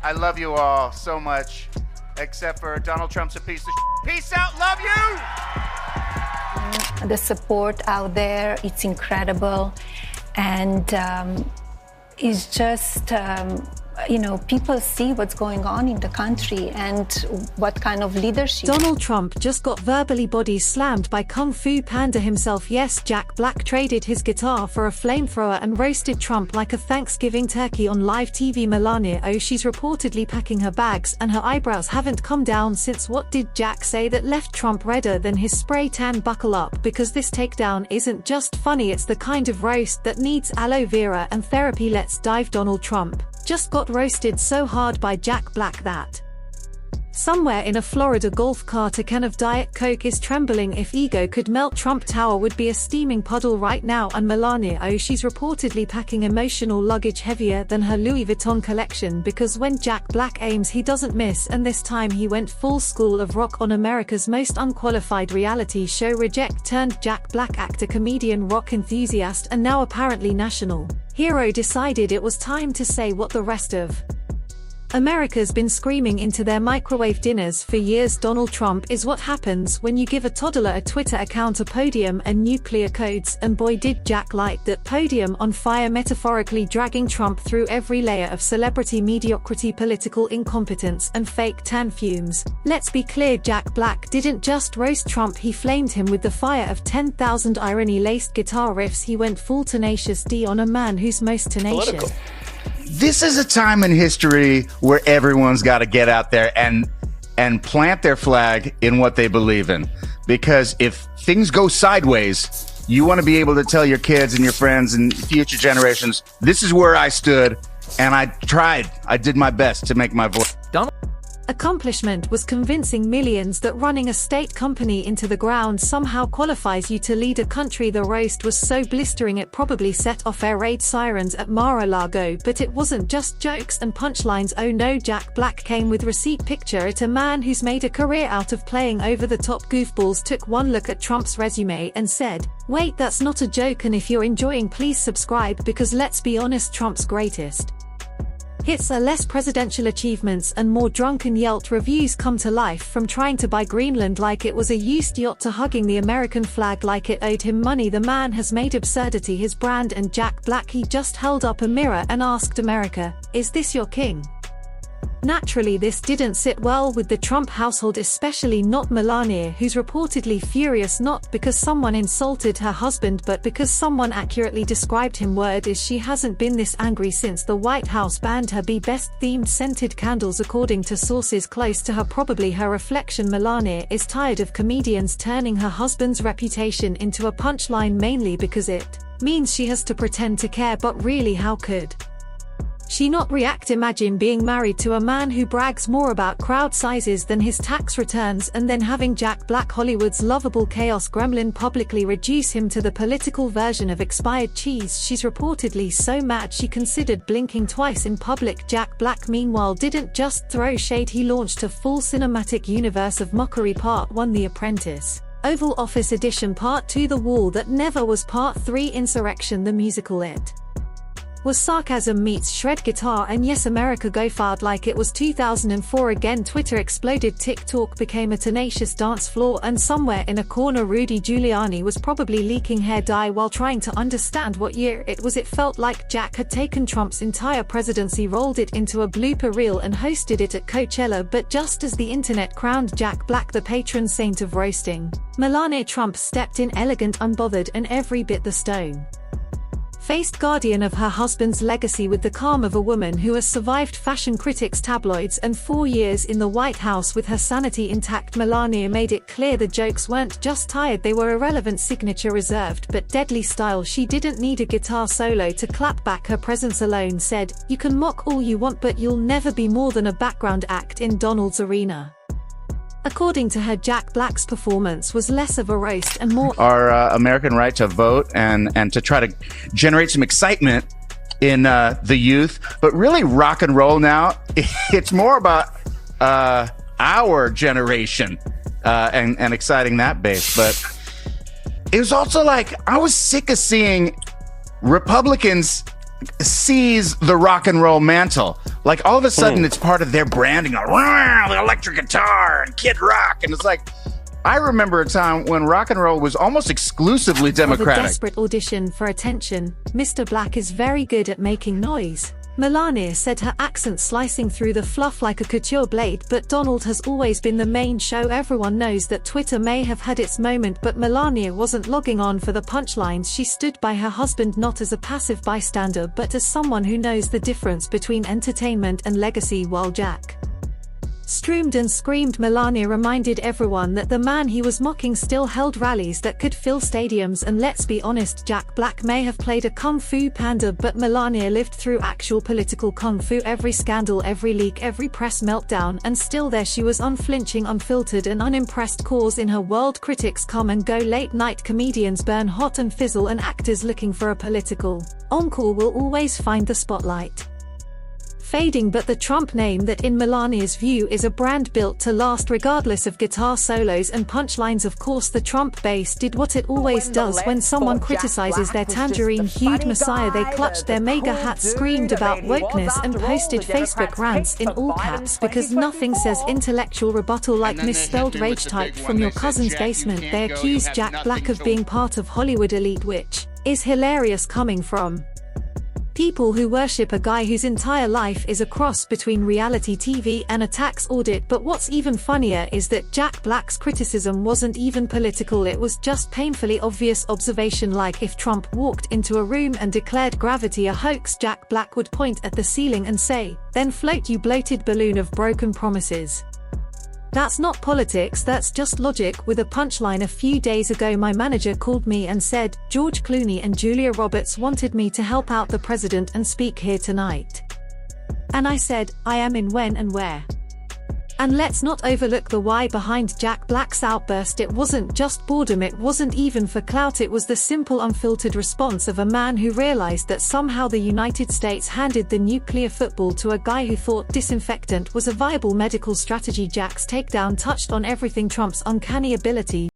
I love you all so much, except for Donald Trump's a piece of shit. Peace out, love you! The support out there, it's incredible. And it's just, people see what's going on in the country and what kind of leadership. Donald Trump just got verbally body slammed by Kung Fu Panda himself. Yes, Jack Black traded his guitar for a flamethrower and roasted Trump like a Thanksgiving turkey on live TV. Melania, she's reportedly packing her bags and her eyebrows haven't come down since. What did Jack say that left Trump redder than his spray tan? Buckle up, because this takedown isn't just funny, it's the kind of roast that needs aloe vera and therapy. Let's dive. Donald Trump just got roasted so hard by Jack Black that somewhere in a Florida golf cart a can of Diet Coke is trembling. If ego could melt, Trump Tower would be a steaming puddle right now. And Melania, she's reportedly packing emotional luggage heavier than her Louis Vuitton collection, because when Jack Black aims he doesn't miss, and this time he went full School of Rock on America's most unqualified reality show. Reject turned Jack Black, actor, comedian, rock enthusiast, and now apparently national hero, decided it was time to say what the rest of America's been screaming into their microwave dinners for years. Donald Trump is what happens when you give a toddler a Twitter account, a podium, and nuclear codes, and boy did Jack light that podium on fire, metaphorically dragging Trump through every layer of celebrity mediocrity, political incompetence, and fake tan fumes. Let's be clear, Jack Black didn't just roast Trump, he flamed him with the fire of 10,000 irony-laced guitar riffs. He went full Tenacious D on a man who's most tenacious. Political. This is a time in history where everyone's got to get out there and plant their flag in what they believe in. Because if things go sideways, you want to be able to tell your kids and your friends and future generations, this is where I stood, and I did my best to make my voice. Accomplishment was convincing millions that running a state company into the ground somehow qualifies you to lead a country. The roast was so blistering it probably set off air raid sirens at Mar-a-Lago, but it wasn't just jokes and punchlines. Oh no, Jack Black came with receipt. Picture it, a man who's made a career out of playing over-the-top goofballs took one look at Trump's resume and said, wait, that's not a joke. And if you're enjoying, please subscribe, because let's be honest, Trump's greatest hits are less presidential achievements and more drunken yelt reviews come to life, from trying to buy Greenland like it was a used yacht to hugging the American flag like it owed him money. The man has made absurdity his brand, and Jack Black, he just held up a mirror and asked America, is this your king? Naturally, this didn't sit well with the Trump household, especially not Melania, who's reportedly furious not because someone insulted her husband but because someone accurately described him. Word is she hasn't been this angry since the White House banned her Be Best themed scented candles, according to sources close to her. Probably her reflection. Melania is tired of comedians turning her husband's reputation into a punchline, mainly because it means she has to pretend to care, but really, how could she not react? Imagine being married to a man who brags more about crowd sizes than his tax returns, and then having Jack Black, Hollywood's lovable chaos gremlin, publicly reduce him to the political version of expired cheese. She's reportedly so mad she considered blinking twice in public. Jack Black, meanwhile, didn't just throw shade, he launched a full cinematic universe of mockery. Part 1, The Apprentice, Oval Office Edition, Part 2, The Wall That Never Was, Part 3, Insurrection the Musical. It was sarcasm meets shred guitar, and yes, America go fired like it was 2004 again. Twitter exploded, TikTok became a tenacious dance floor, and somewhere in a corner Rudy Giuliani was probably leaking hair dye while trying to understand what year it was. It felt like Jack had taken Trump's entire presidency, rolled it into a blooper reel, and hosted it at Coachella. But just as the internet crowned Jack Black the patron saint of roasting, Melania Trump stepped in elegant, unbothered, and every bit the stone faced guardian of her husband's legacy, with the calm of a woman who has survived fashion critics, tabloids, and 4 years in the White House with her sanity intact. Melania made it clear the jokes weren't just tired, they were irrelevant, signature, reserved, but deadly style. She didn't need a guitar solo to clap back, her presence alone said, you can mock all you want, but you'll never be more than a background act in Donald's arena. According to her, Jack Black's performance was less of a roast and more our American right to vote and to try to generate some excitement in the youth. But really, rock and roll now, it's more about our generation and exciting that base. But it was also like, I was sick of seeing Republicans seize the rock and roll mantle. Like all of a sudden it's part of their branding, like, the electric guitar and Kid Rock. And it's like, I remember a time when rock and roll was almost exclusively Democratic. The desperate audition for attention, Mr. Black is very good at making noise. Melania said her accent slicing through the fluff like a couture blade, but Donald has always been the main show. Everyone knows that Twitter may have had its moment, but Melania wasn't logging on for the punchlines. She stood by her husband not as a passive bystander, but as someone who knows the difference between entertainment and legacy. While Jack stroomed and screamed, Melania reminded everyone that the man he was mocking still held rallies that could fill stadiums. And let's be honest, Jack Black may have played a kung fu panda, but Melania lived through actual political kung fu. Every scandal, every leak, every press meltdown, and still there she was, unflinching, unfiltered and unimpressed. Cause in her world, critics come and go, late night comedians burn hot and fizzle, and actors looking for a political encore will always find the spotlight fading. But the Trump name, that in Melania's view is a brand built to last regardless of guitar solos and punchlines. Of course, the Trump base did what it always does when someone criticizes their tangerine-hued messiah. They clutched their MAGA hats, screamed about wokeness, and posted Facebook rants in all caps, because nothing says intellectual rebuttal like misspelled rage typed from your cousin's basement. They accused Jack Black of being part of Hollywood elite, which is hilarious coming from people who worship a guy whose entire life is a cross between reality TV and a tax audit. But what's even funnier is that Jack Black's criticism wasn't even political, it was just painfully obvious observation. Like if Trump walked into a room and declared gravity a hoax, Jack Black would point at the ceiling and say, "Then float, you bloated balloon of broken promises." That's not politics, that's just logic. With a punchline, a few days ago my manager called me and said, "George Clooney and Julia Roberts wanted me to help out the president and speak here tonight." And I said, "I am in. When and where?" And let's not overlook the why behind Jack Black's outburst. It wasn't just boredom, it wasn't even for clout, it was the simple, unfiltered response of a man who realized that somehow the United States handed the nuclear football to a guy who thought disinfectant was a viable medical strategy. Jack's takedown touched on everything: Trump's uncanny ability